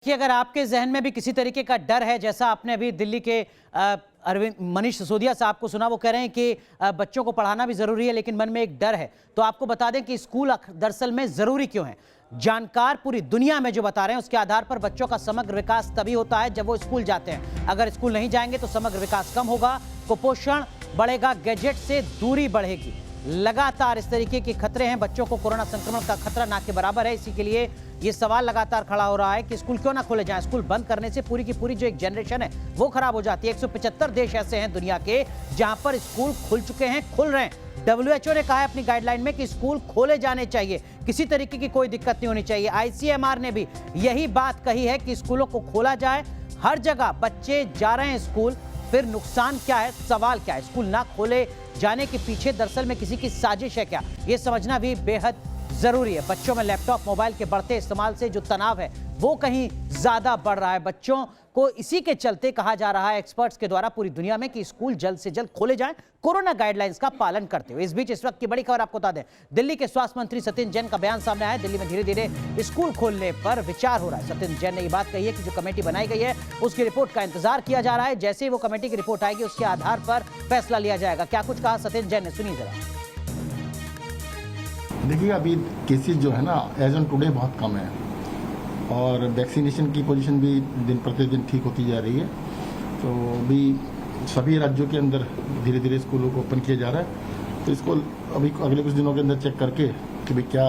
कि अगर आपके जहन में भी किसी तरीके का डर है, जैसा आपने अभी दिल्ली के अरविंद मनीष सिसोदिया साहब को सुना, वो कह रहे हैं कि बच्चों को पढ़ाना भी जरूरी है लेकिन मन में एक डर है, तो आपको बता दें कि स्कूल दरअसल में जरूरी क्यों है। जानकार पूरी दुनिया में जो बता रहे हैं उसके आधार पर बच्चों का समग्र विकास तभी होता है जब वो स्कूल जाते हैं। अगर स्कूल नहीं जाएंगे तो समग्र विकास कम होगा, कुपोषण बढ़ेगा, गैजेट से दूरी बढ़ेगी। लगातार इस तरीके के खतरे हैं, बच्चों को कोरोना संक्रमण का खतरा ना के बराबर है। इसी के लिए ये सवाल लगातार खड़ा हो रहा है कि स्कूल क्यों ना खोले जाएं। स्कूल बंद करने से पूरी की पूरी जो एक जनरेशन है वो खराब हो जाती है। 175 देश ऐसे हैं दुनिया के जहां पर स्कूल खुल चुके हैं, खुल रहे हैं। WHO ने कहा है अपनी गाइडलाइन में कि स्कूल खोले जाने चाहिए, किसी तरीके की कोई दिक्कत नहीं होनी चाहिए। ICMR ने भी यही बात कही है कि स्कूलों को खोला जाए। हर जगह बच्चे जा रहे हैं स्कूल, फिर नुकसान क्या है, सवाल क्या है? स्कूल ना खोले जाने के पीछे दरअसल में किसी की साजिश है क्या, ये समझना भी बेहद जरूरी है। बच्चों में लैपटॉप मोबाइल के बढ़ते इस्तेमाल से जो तनाव है वो कहीं ज्यादा बढ़ रहा है बच्चों को। इसी के चलते कहा जा रहा है एक्सपर्ट्स के द्वारा पूरी दुनिया में कि स्कूल जल्द से जल्द खोले जाएं, कोरोना गाइडलाइंस का पालन करते हुए। इस बीच इस वक्त की बड़ी खबर आपको बता दें, दिल्ली के स्वास्थ्य मंत्री सत्येंद्र जैन का बयान सामने आया है। दिल्ली में धीरे धीरे स्कूल खोलने पर विचार हो रहा है। सत्येंद्र जैन ने यह बात कही है कि जो कमेटी बनाई गई है उसकी रिपोर्ट का इंतजार किया जा रहा है। जैसे ही वो कमेटी की रिपोर्ट आएगी उसके आधार पर फैसला लिया जाएगा। क्या कुछ कहा सत्येंद्र जैन ने, सुनिए जरा। देखिए, अभी केसेस जो है ना एज ऑन टुडे बहुत कम है और वैक्सीनेशन की पोजीशन भी दिन प्रतिदिन ठीक होती जा रही है। तो अभी सभी राज्यों के अंदर धीरे धीरे स्कूलों को ओपन किया जा रहा है। तो इसको अभी अगले कुछ दिनों के अंदर चेक करके कि भाई क्या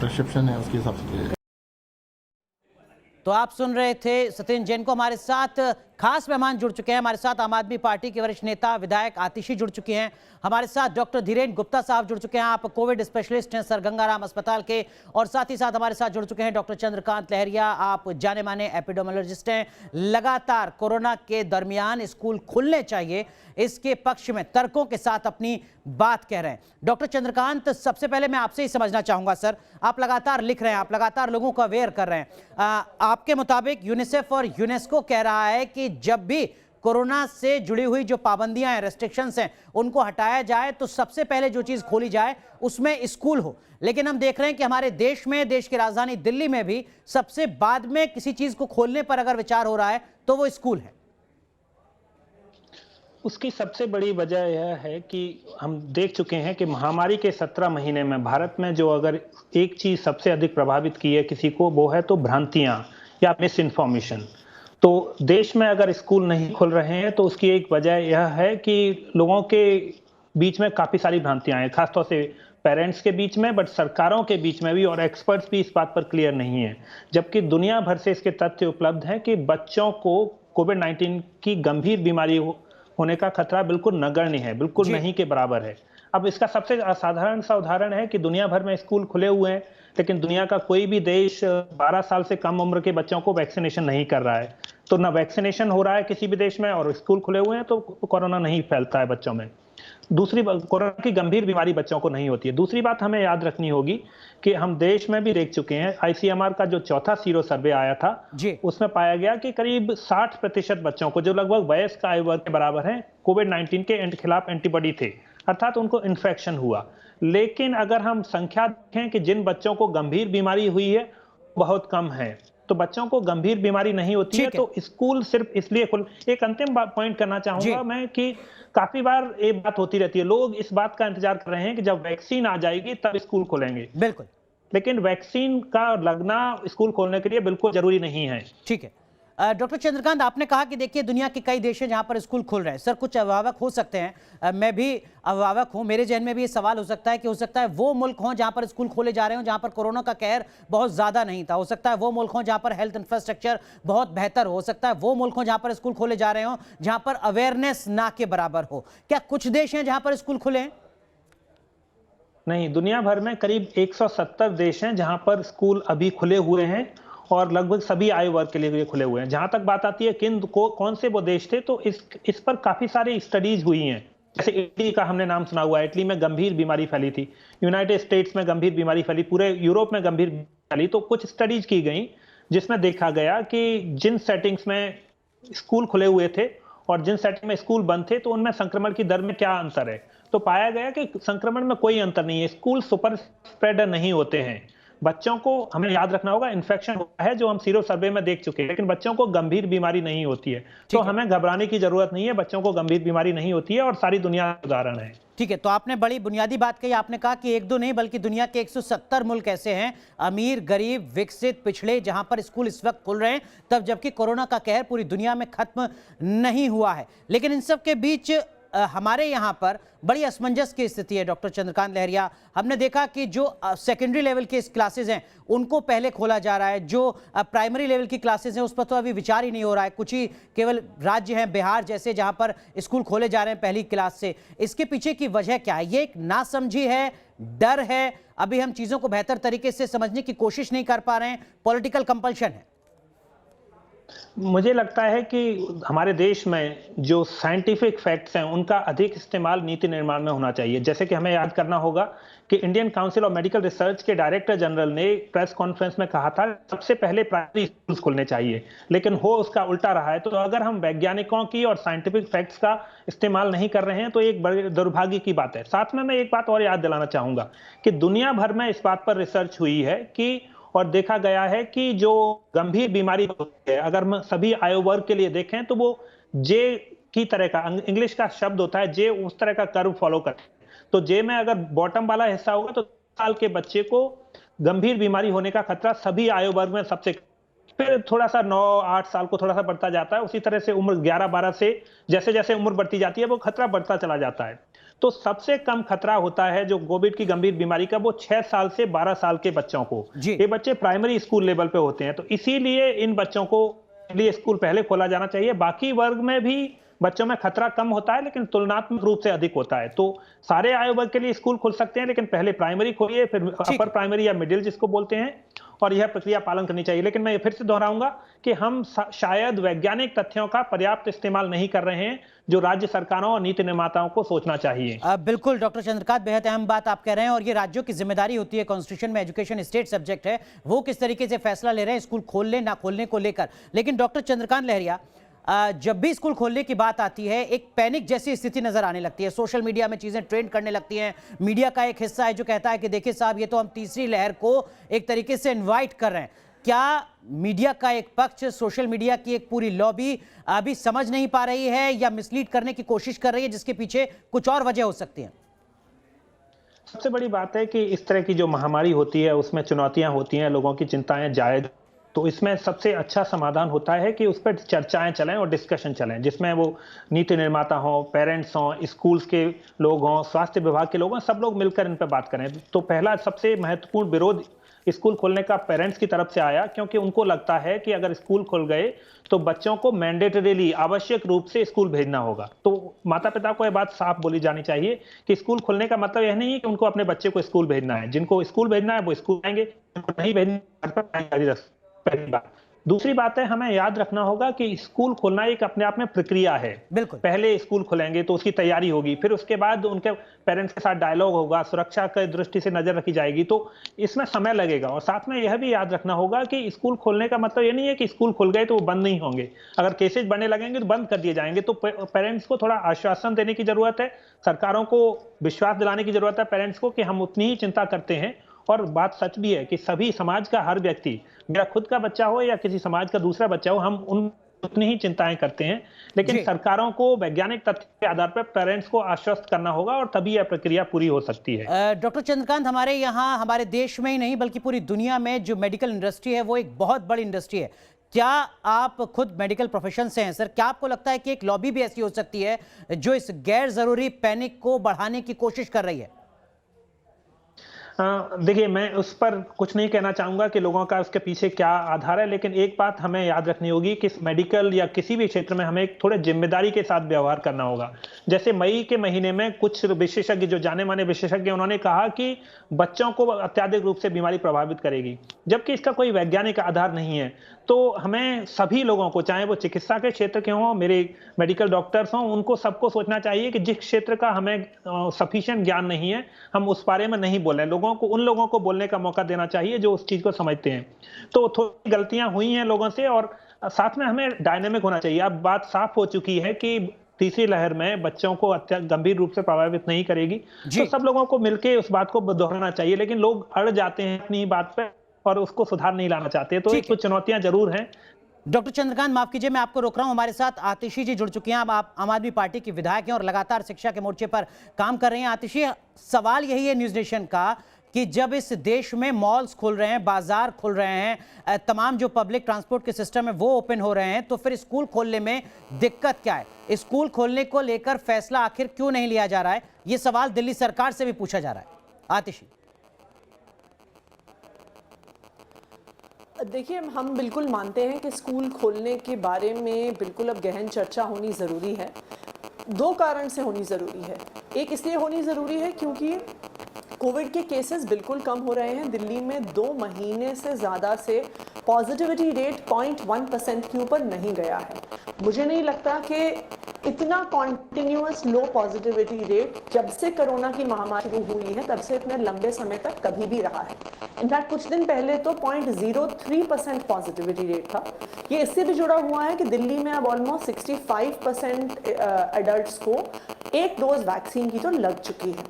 परसेप्शन है उसके हिसाब से किया जाए। तो आप सुन रहे थे सत्येंद्र जैन को। हमारे साथ खास मेहमान जुड़ चुके हैं। हमारे साथ आम आदमी पार्टी के वरिष्ठ नेता विधायक आतिशी जुड़ चुके हैं। हमारे साथ डॉक्टर धीरेन गुप्ता साहब जुड़ चुके हैं, आप कोविड स्पेशलिस्ट हैं सर गंगाराम अस्पताल के। और साथ ही साथ हमारे साथ जुड़ चुके हैं डॉक्टर चंद्रकांत लहरिया, आप जाने माने एपिडेमियोलॉजिस्ट हैं। लगातार कोरोना के दरमियान स्कूल खुलने चाहिए, इसके पक्ष में तर्कों के साथ अपनी बात कह रहे हैं। डॉक्टर चंद्रकांत, सबसे पहले मैं आपसे ही समझना चाहूंगा सर, आप लगातार लिख रहे हैं, आप लगातार लोगों को अवेयर कर रहे हैं। आपके मुताबिक यूनिसेफ और यूनेस्को कह रहा है कि जब भी कोरोना से जुड़ी हुई जो पाबंदियां हैं, रेस्ट्रिक्शंस हैं, उनको हटाया जाए तो सबसे पहले जो चीज खोली जाए उसमें स्कूल हो। लेकिन हम देख रहे हैं कि हमारे देश में, देश की राजधानी दिल्ली में भी सबसे बाद में किसी चीज को खोलने पर अगर विचार हो रहा है तो वो स्कूल है। उसकी सबसे बड़ी वजह यह है कि हम देख चुके हैं कि महामारी के 17 महीने में भारत में जो अगर एक चीज सबसे अधिक प्रभावित की है किसी को, वो है तो भ्रांतियां या मिस इन्फॉर्मेशन। तो देश में अगर स्कूल नहीं खुल रहे हैं तो उसकी एक वजह यह है कि लोगों के बीच में काफी सारी भ्रांतियां हैं, खासतौर से पेरेंट्स के बीच में, बट सरकारों के बीच में भी, और एक्सपर्ट्स भी इस बात पर क्लियर नहीं है। जबकि दुनिया भर से इसके तथ्य उपलब्ध हैं कि बच्चों को कोविड-19 की गंभीर बीमारी होने का खतरा बिल्कुल नगण्य है, बिल्कुल नहीं के बराबर है। अब इसका सबसे असाधारण सा उदाहरण है कि दुनिया भर में स्कूल खुले हुए हैं लेकिन दुनिया का कोई भी देश 12 साल से कम उम्र के बच्चों को वैक्सीनेशन नहीं कर रहा है। तो ना वैक्सीनेशन हो रहा है किसी भी देश में और स्कूल खुले हुए हैं तो कोरोना नहीं फैलता है बच्चों में। दूसरी बात, कोरोना की गंभीर बीमारी बच्चों को नहीं होती है। दूसरी बात हमें याद रखनी होगी कि हम देश में भी देख चुके हैं, ICMR का जो चौथा सीरो सर्वे आया था उसमें पाया गया कि करीब 60% बच्चों को, जो लगभग वयस्क आयु वर्ग के बराबर हैं, कोविड-19 के खिलाफ एंटीबॉडी थे, अर्थात उनको इन्फेक्शन हुआ। लेकिन अगर हम संख्या देखें कि जिन बच्चों को गंभीर बीमारी हुई है बहुत कम है। तो बच्चों को गंभीर बीमारी नहीं होती है तो स्कूल सिर्फ इसलिए खुल। एक अंतिम पॉइंट करना चाहूंगा मैं कि काफी बार ये बात होती रहती है, लोग इस बात का इंतजार कर रहे हैं कि जब वैक्सीन आ जाएगी तब स्कूल खोलेंगे। बिल्कुल, लेकिन वैक्सीन का लगना स्कूल खोलने के लिए बिल्कुल जरूरी नहीं है। ठीक है। डॉक्टर चंद्रकांत, आपने कहा कि देखिए दुनिया के कई देश हैं जहां पर स्कूल खुल रहे हैं। सर, कुछ अभिभावक हो सकते हैं, मैं भी अभिभावक हूं, मेरे जहन में भी ये सवाल हो सकता है कि हो सकता है वो मुल्क हों जहां पर स्कूल खोले जा रहे हो जहां पर कोरोना का कहर बहुत ज्यादा नहीं था। हो सकता है वो मुल्क हों जहां पर हेल्थ इंफ्रास्ट्रक्चर बहुत बेहतर हो सकता है वो मुल्क हों जहां पर स्कूल खोले जा रहे हो जहां पर अवेयरनेस ना के बराबर हो। क्या कुछ देश हैं जहां पर स्कूल खुले हैं? नहीं, दुनिया भर में करीब 170 देश हैं जहां पर स्कूल अभी खुले हुए हैं और लगभग सभी आयु वर्ग के लिए खुले हुए हैं। जहां तक बात आती है कौन से वो देश थे, तो इस पर काफी सारी स्टडीज हुई हैं। जैसे इटली का हमने नाम सुना हुआ है, इटली में गंभीर बीमारी फैली थी, यूनाइटेड स्टेट्स में गंभीर बीमारी फैली, पूरे यूरोप में गंभीर फैली। तो कुछ स्टडीज की गई जिसमें देखा गया कि जिन सेटिंग्स में स्कूल खुले हुए थे और जिन सेटिंग में स्कूल बंद थे तो उनमें संक्रमण की दर में क्या अंतर है। तो पाया गया कि संक्रमण में कोई अंतर नहीं है, स्कूल सुपर स्प्रेडर नहीं होते हैं। बच्चों को हमें याद रखना होगा इन्फेक्शन हुआ है जो हम सीरो सर्वे में देख चुके हैं, लेकिन बच्चों को गंभीर बीमारी नहीं होती है। तो हमें घबराने की जरूरत नहीं है, बच्चों को गंभीर बीमारी नहीं होती है और सारी दुनिया का उदाहरण है। ठीक है, तो आपने बड़ी बुनियादी बात कही। आपने कहा कि एक दो नहीं बल्कि दुनिया के 170 मुल्क ऐसे हैं, अमीर, गरीब, विकसित, पिछड़े, जहां पर स्कूल इस वक्त खुल रहे हैं, तब जबकि कोरोना का कहर पूरी दुनिया में खत्म नहीं हुआ है। लेकिन इन सब के बीच हमारे यहाँ पर बड़ी असमंजस की स्थिति है। डॉक्टर चंद्रकांत लहरिया, हमने देखा कि जो सेकेंडरी लेवल के क्लासेस हैं उनको पहले खोला जा रहा है, जो प्राइमरी लेवल की क्लासेस हैं उस पर तो अभी विचार ही नहीं हो रहा है। कुछ ही केवल राज्य हैं, बिहार जैसे, जहां पर स्कूल खोले जा रहे हैं पहली क्लास से। इसके पीछे की वजह क्या है? ये एक नासमझी है, डर है, अभी हम चीज़ों को बेहतर तरीके से समझने की कोशिश नहीं कर पा रहे हैं, पॉलिटिकल कंपल्शन है? मुझे लगता है कि हमारे देश में जो साइंटिफिक फैक्ट्स हैं उनका अधिक इस्तेमाल नीति निर्माण में होना चाहिए। जैसे कि हमें याद करना होगा कि Indian council of medical research के डायरेक्टर जनरल ने प्रेस कॉन्फ्रेंस में कहा था सबसे पहले प्राइमरी स्कूल्स खुलने चाहिए, लेकिन हो उसका उल्टा रहा है। तो अगर हम वैज्ञानिकों की और साइंटिफिक फैक्ट्स का इस्तेमाल नहीं कर रहे हैं तो एक बड़े दुर्भाग्य की बात है। साथ में मैं एक बात और याद दिलाना चाहूंगा कि दुनिया भर में इस बात पर रिसर्च हुई है कि और देखा गया है कि जो गंभीर बीमारी होती है, अगर हम सभी आयु वर्ग के लिए देखें तो वो जे की तरह का, इंग्लिश का शब्द होता है जे, उस तरह का कर्व फॉलो करते हैं। तो जे में अगर बॉटम वाला हिस्सा होगा तो साल के बच्चे को गंभीर बीमारी होने का खतरा सभी आयु वर्ग में सबसे, फिर थोड़ा सा 9-8 साल को थोड़ा सा बढ़ता जाता है। उसी तरह से उम्र 11-12 से जैसे जैसे उम्र बढ़ती जाती है वो खतरा बढ़ता चला जाता है। तो सबसे कम खतरा होता है जो कोविड की गंभीर बीमारी का, वो 6 साल से 12 साल के बच्चों को। ये बच्चे प्राइमरी स्कूल लेवल पे होते हैं, तो इसीलिए इन बच्चों को लिए स्कूल पहले खोला जाना चाहिए। बाकी वर्ग में भी बच्चों में खतरा कम होता है लेकिन तुलनात्मक रूप से अधिक होता है। तो सारे आयु वर्ग के लिए स्कूल खुल सकते हैं, लेकिन पहले प्राइमरी खोलिए, फिर अपर प्राइमरी या मिडिल जिसको बोलते हैं, और यह प्रक्रिया पालन करनी चाहिए। लेकिन मैं फिर से दोहराऊंगा कि हम शायद वैज्ञानिक तथ्यों का पर्याप्त इस्तेमाल नहीं कर रहे हैं, जो राज्य सरकारों और नीति निर्माताओं को सोचना चाहिए। बिल्कुल डॉक्टर चंद्रकांत, बेहद अहम बात आप कह रहे हैं और ये राज्यों की जिम्मेदारी होती है। कॉन्स्टिट्यूशन में एजुकेशन स्टेट सब्जेक्ट है, वो किस तरीके से फैसला ले रहे हैं स्कूल खोलने ना खोलने को लेकर। लेकिन डॉक्टर चंद्रकांत लहरिया, जब भी स्कूल खोलने की बात आती है एक पैनिक जैसी स्थिति नजर आने लगती है, सोशल मीडिया में चीजें ट्रेंड करने लगती हैं। मीडिया का एक हिस्सा है जो कहता है कि देखिए साहब, ये तो हम तीसरी लहर को एक तरीके से इनवाइट कर रहे हैं। क्या मीडिया का एक पक्ष, सोशल मीडिया की एक पूरी लॉबी अभी समझ नहीं पा रही है या मिसलीड करने की कोशिश कर रही है, जिसके पीछे कुछ और वजह हो सकती है? सबसे बड़ी बात है कि इस तरह की जो महामारी होती है उसमें चुनौतियां होती हैं, लोगों की चिंताएं जायज, तो इसमें सबसे अच्छा समाधान होता है कि उस पर चर्चाएं चलें और डिस्कशन चलें, जिसमें वो नीति निर्माता हों, पेरेंट्स हों, स्कूल्स के लोग हों, स्वास्थ्य विभाग के लोग हों, सब लोग मिलकर इन पर बात करें। तो पहला सबसे महत्वपूर्ण विरोध स्कूल खोलने का पेरेंट्स की तरफ से आया, क्योंकि उनको लगता है कि अगर स्कूल खुल गए तो बच्चों को मैंडेटरीली, आवश्यक रूप से स्कूल भेजना होगा। तो माता पिता को यह बात साफ बोली जानी चाहिए कि स्कूल खुलने का मतलब यह नहीं है कि उनको अपने बच्चे को स्कूल भेजना है। जिनको स्कूल भेजना है वो स्कूल जाएंगे, जिनको नहीं भेजना, पहली बात। दूसरी बात है, हमें याद रखना होगा कि स्कूल खोलना एक अपने आप में प्रक्रिया है। बिल्कुल, पहले स्कूल खुलेंगे तो उसकी तैयारी होगी, फिर उसके बाद उनके पेरेंट्स के साथ डायलॉग होगा, सुरक्षा की दृष्टि से नजर रखी जाएगी, तो इसमें समय लगेगा। और साथ में यह भी याद रखना होगा कि स्कूल खोलने का मतलब ये नहीं है कि स्कूल खुल गए तो वो बंद नहीं होंगे। अगर केसेज बढ़ने लगेंगे तो बंद कर दिए जाएंगे। तो पेरेंट्स को थोड़ा आश्वासन देने की जरूरत है, सरकारों को विश्वास दिलाने की जरूरत है पेरेंट्स को कि हम उतनी ही चिंता करते हैं। और बात सच भी है कि सभी समाज का हर व्यक्ति, मेरा खुद का बच्चा हो या किसी समाज का दूसरा बच्चा हो, हम उतनी ही चिंताएं करते हैं। लेकिन सरकारों को वैज्ञानिक तथ्य के आधार पर पेरेंट्स को आश्वस्त करना होगा और तभी यह प्रक्रिया पूरी हो सकती है। डॉक्टर चंद्रकांत, हमारे यहाँ, हमारे देश में ही नहीं बल्कि पूरी दुनिया में जो मेडिकल इंडस्ट्री है वो एक बहुत बड़ी इंडस्ट्री है। क्या आप खुद मेडिकल प्रोफेशन से हैं सर, क्या आपको लगता है कि एक लॉबी भी ऐसी हो सकती है जो इस गैर जरूरी पैनिक को बढ़ाने की कोशिश कर रही है? देखिए, मैं उस पर कुछ नहीं कहना चाहूंगा कि लोगों का उसके पीछे क्या आधार है, लेकिन एक बात हमें याद रखनी होगी कि मेडिकल या किसी भी क्षेत्र में हमें थोड़े जिम्मेदारी के साथ व्यवहार करना होगा। जैसे मई के महीने में कुछ विशेषज्ञ, जो जाने माने विशेषज्ञ, उन्होंने कहा कि बच्चों को अत्यधिक रूप से बीमारी प्रभावित करेगी, जबकि इसका कोई वैज्ञानिक आधार नहीं है। तो हमें सभी लोगों को, चाहे वो चिकित्सा के क्षेत्र के हों, मेरे मेडिकल डॉक्टर्स हों, उनको सबको सोचना चाहिए कि जिस क्षेत्र का हमें सफिशिएंट ज्ञान नहीं है, हम उस बारे में नहीं बोलें। उन लोगों को बोलने का मौका देना चाहिए जो उस चीज को समझते हैं। तो थोड़ी गलतियां हुई हैं लोगों से, और साथ में हमें डायनेमिक होना चाहिए। अब बात साफ हो चुकी है कि तीसरी लहर में बच्चों को अत्यंत गंभीर रूप से प्रभावित नहीं करेगी। जी। तो सब लोगों को मिलकर उस बात को दोहराना चाहिए, लेकिन लोग अड़ जाते हैं अपनी बात पे और उसको सुधार नहीं लाना चाहते। तो ठीक है। कुछ चुनौतियां जरूर हैं। डॉक्टर चंद्रकांत, माफ कीजिए मैं आपको रोक रहा हूं, हमारे साथ आतिशी जी जुड़ चुके हैं। अब आप आम आदमी पार्टी की विधायक हैं और लगातार शिक्षा के मोर्चे पर काम कर रहे हैं। आतिशी, सवाल यही है न्यूज नेशन का कि जब इस देश में मॉल्स खुल रहे हैं, बाजार खुल रहे हैं, तमाम जो पब्लिक ट्रांसपोर्ट के सिस्टम है वो ओपन हो रहे हैं, तो फिर स्कूल खोलने में दिक्कत क्या है? स्कूल खोलने को लेकर फैसला आखिर क्यों नहीं लिया जा रहा है? ये सवाल दिल्ली सरकार से भी पूछा जा रहा है। आतिशी। देखिए, हम बिल्कुल मानते हैं कि स्कूल खोलने के बारे में बिल्कुल अब गहन चर्चा होनी ज़रूरी है। 2 कारण से होनी ज़रूरी है। एक इसलिए होनी ज़रूरी है क्योंकि कोविड के केसेस बिल्कुल कम हो रहे हैं। दिल्ली में 2 महीने से ज़्यादा से पॉजिटिविटी रेट 0.1% के ऊपर नहीं गया है। मुझे नहीं लगता कि इतना कॉन्टिन्यूअस लो पॉजिटिविटी रेट जब से कोरोना की महामारी शुरू हुई है तब से इतने लंबे समय तक कभी भी रहा है। इनफैक्ट कुछ दिन पहले तो 0.03% पॉजिटिविटी रेट था। ये इससे भी जुड़ा हुआ है कि दिल्ली में अब ऑलमोस्ट 65% एडल्ट्स को 1 डोज वैक्सीन की तो लग चुकी है।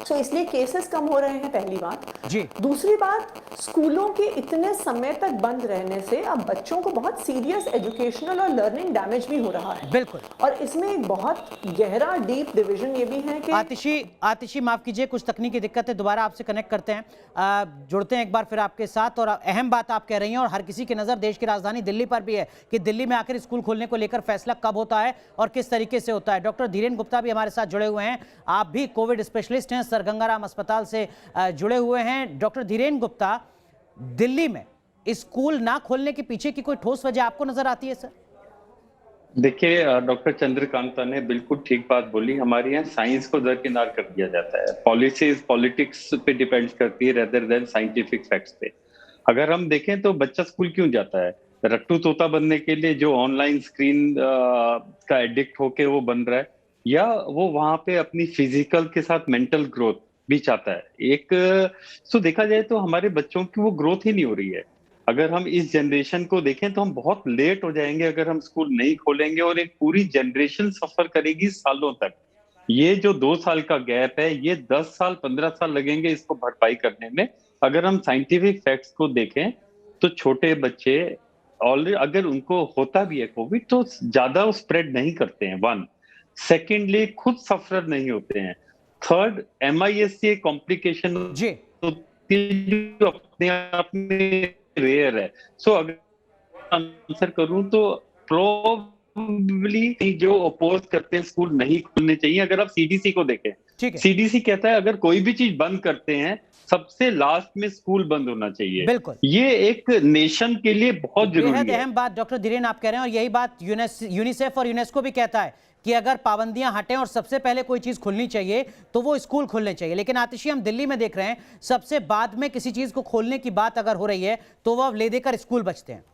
तो इसलिए केसेस कम हो रहे हैं, पहली बात जी। दूसरी बात, स्कूलों के इतने समय तक बंद रहने से अब बच्चों को बहुत सीरियस एजुकेशनल और लर्निंग डैमेज भी हो रहा है। बिल्कुल। और इसमें एक बहुत गहरा डीप डिवीजन ये भी है कि आतिशी माफ कीजिए, कुछ तकनीकी दिक्कतें, दोबारा आपसे कनेक्ट करते हैं, जुड़ते हैं एक बार फिर आपके साथ। और अहम बात आप कह रही हैं और हर किसी की नजर देश की राजधानी दिल्ली पर भी है कि दिल्ली में आखिर स्कूल खोलने को लेकर फैसला कब होता है और किस तरीके से होता है। डॉक्टर धीरेन गुप्ता भी हमारे साथ जुड़े हुए हैं, आप भी कोविड स्पेशलिस्ट हैं, सर गंगाराम अस्पताल से जुड़े हुए हैं। डॉक्टर धीरेन गुप्ता, दिल्ली में स्कूल ना खोलने के पीछे की कोई ठोस वजह आपको नजर आती है सर? देखिए, डॉक्टर चंद्रकांता ने बिल्कुल ठीक बात बोली। हमारे यहाँ साइंस को दरकिनार कर दिया जाता है, पॉलिसीज पॉलिटिक्स पे डिपेंड करती है रेदर देन साइंटिफिक फैक्ट्स पे। अगर हम देखें तो बच्चा स्कूल क्यों जाता है? रट्टू तोता बनने के लिए, जो ऑनलाइन स्क्रीन का एडिक्ट होके वो बन रहा है, या वो वहां पे अपनी फिजिकल के साथ मेंटल ग्रोथ भी चाहता है। तो देखा जाए तो हमारे बच्चों की वो ग्रोथ ही नहीं हो रही है। अगर हम इस जनरेशन को देखें तो हम बहुत लेट हो जाएंगे अगर हम स्कूल नहीं खोलेंगे, और एक पूरी जनरेशन सफर करेगी सालों तक। ये जो 2 साल का गैप है, ये 10 साल 15 साल लगेंगे इसको भरपाई करने में। अगर हम साइंटिफिक फैक्ट्स को देखें तो छोटे बच्चे ऑलरेडी, अगर उनको होता भी है कोविड, तो ज्यादा स्प्रेड नहीं करते हैं, 1। सेकेंडली, खुद सफर नहीं होते हैं। थर्ड, MIS-C कॉम्प्लिकेशन जो अपने आप में रेयर है। सो अगर आंसर करूं तो प्रोबेबली जो अपोज करते हैं स्कूल नहीं खोलने चाहिए। अगर आप CDC को देखें, CDC कहता है अगर कोई भी चीज बंद करते हैं सबसे लास्ट में स्कूल बंद होना चाहिए। बिल्कुल, ये एक नेशन के लिए बहुत जरूरी है। अहम बात डॉक्टर धीरेन आप कह रहे हैं, और यही बात यूनिसेफ और यूनेस्को भी कहता है कि अगर पाबंदियां हटें और सबसे पहले कोई चीज खुलनी चाहिए तो वो स्कूल खुलने चाहिए। लेकिन आतिशी, हम दिल्ली में देख रहे हैं सबसे बाद में किसी चीज को खोलने की बात अगर हो रही है तो वह ले देकर स्कूल बचते हैं।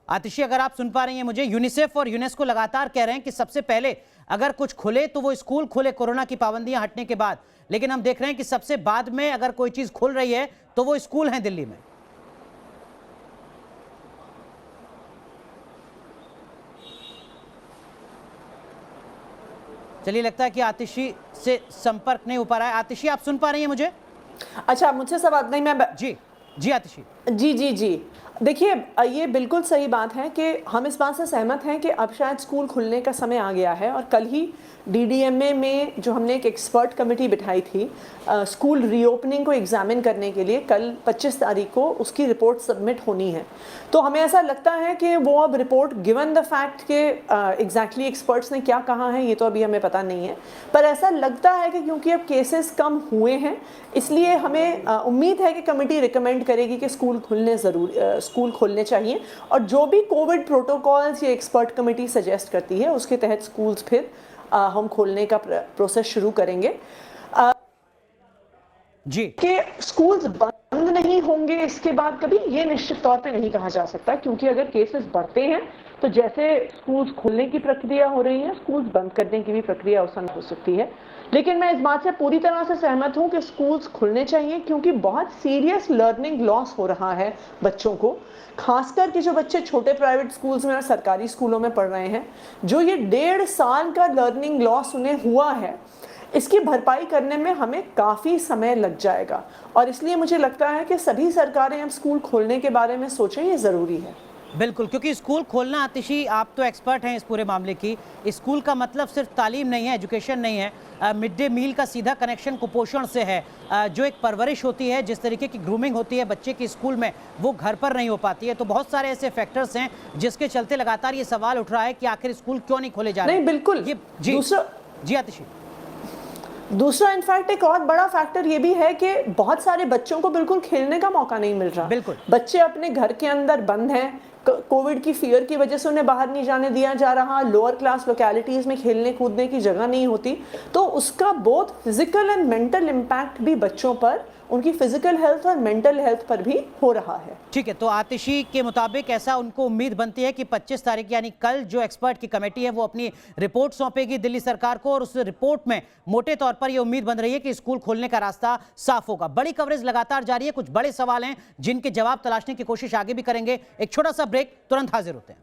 आतिशी, अगर आप सुन पा रही हैं मुझे, यूनिसेफ और यूनेस्को लगातार कह रहे हैं कि सबसे पहले अगर कुछ खुले तो वो स्कूल खुले कोरोना की पाबंदियां हटने के बाद। लेकिन हम देख रहे हैं कि सबसे बाद में अगर कोई चीज खुल रही है तो वो स्कूल हैं दिल्ली में। चलिए, लगता है कि आतिशी से संपर्क नहीं हो पा रहा है। आतिशी, आप सुन पा रही हैं मुझे? अच्छा, मुझसे सवाल नहीं, मैं जी आतिशी। जी देखिए, ये बिल्कुल सही बात है कि हम इस बात से सहमत हैं कि अब शायद स्कूल खुलने का समय आ गया है। और कल ही DDMA में जो हमने एक एक्सपर्ट कमेटी बिठाई थी स्कूल रीओपनिंग को एग्जामिन करने के लिए, कल 25 तारीख को उसकी रिपोर्ट सबमिट होनी है। तो हमें ऐसा लगता है कि वो अब रिपोर्ट, गिवन द फैक्ट कि एग्जैक्टली एक्सपर्ट्स ने क्या कहा है ये तो अभी हमें पता नहीं है, पर ऐसा लगता है कि क्योंकि अब केसेस कम हुए हैं इसलिए हमें उम्मीद है कि कमेटी रिकमेंड करेगी कि स्कूल खोलने चाहिए। और जो भी कोविड प्रोटोकॉल्स ये एक्सपर्ट कमेटी सजेस्ट करती है उसके तहत स्कूल्स फिर हम खोलने का प्रोसेस शुरू करेंगे। जी, कि स्कूल्स बंद नहीं नहीं होंगे इसके बाद कभी, ये निश्चित तौर पे नहीं कहा जा सकता, क्योंकि अगर केसेस बढ़ते हैं तो जैसे स्कूल्स खोलने की प्रक्रिया हो रही है, स्कूल्स बंद करने की भी प्रक्रिया उस समय हो सकती है। लेकिन मैं इस बात से पूरी तरह से सहमत हूं कि स्कूल्स खुलने चाहिए, क्योंकि बहुत सीरियस लर्निंग लॉस हो रहा है बच्चों को, खासकर कि जो बच्चे छोटे प्राइवेट स्कूल्स में और सरकारी स्कूलों में पढ़ रहे हैं, जो ये 1.5 साल का लर्निंग लॉस उन्हें हुआ है, इसकी भरपाई करने में हमें काफ़ी समय लग जाएगा। और इसलिए मुझे लगता है कि सभी सरकारें अब स्कूल खोलने के बारे में सोचें, ये ज़रूरी है। बिल्कुल, क्योंकि स्कूल खोलना, आतिशी आप तो एक्सपर्ट हैं इस पूरे मामले की, स्कूल का मतलब सिर्फ तालीम नहीं है, एजुकेशन नहीं है, मिड डे मील का सीधा कनेक्शन कुपोषण से है। जो एक परवरिश होती है, जिस तरीके की ग्रूमिंग होती है बच्चे की स्कूल में, वो घर पर नहीं हो पाती है। तो बहुत सारे ऐसे फैक्टर्स हैं जिसके चलते लगातार ये सवाल उठ रहा है कि आखिर स्कूल क्यों नहीं खोले जा रहे। नहीं, बिल्कुल। ये जी आतिशी, दूसरा इनफैक्ट एक और बड़ा फैक्टर ये भी है कि बहुत सारे बच्चों को बिल्कुल खेलने का मौका नहीं मिल रहा। बिल्कुल, बच्चे अपने घर के अंदर बंद हैं, कोविड की फियर की वजह से उन्हें बाहर नहीं जाने दिया जा रहा, लोअर क्लास लोकेलिटीज में खेलने कूदने की जगह नहीं होती, तो उसका both physical and mental impact भी बच्चों पर, उनकी फिजिकल हेल्थ और मेंटल हेल्थ पर भी हो रहा है। ठीक है, तो आतिशी के मुताबिक ऐसा उनको उम्मीद बनती है कि 25 तारीख यानी कल जो एक्सपर्ट की कमेटी है वो अपनी रिपोर्ट सौंपेगी दिल्ली सरकार को, और उस रिपोर्ट में मोटे तौर पर ये उम्मीद बन रही है कि स्कूल खोलने का रास्ता साफ होगा। बड़ी कवरेज लगातार जारी है, कुछ बड़े सवाल हैं जिनके जवाब तलाशने की कोशिश आगे भी करेंगे। एक छोटा सा ब्रेक, तुरंत हाजिर होते हैं।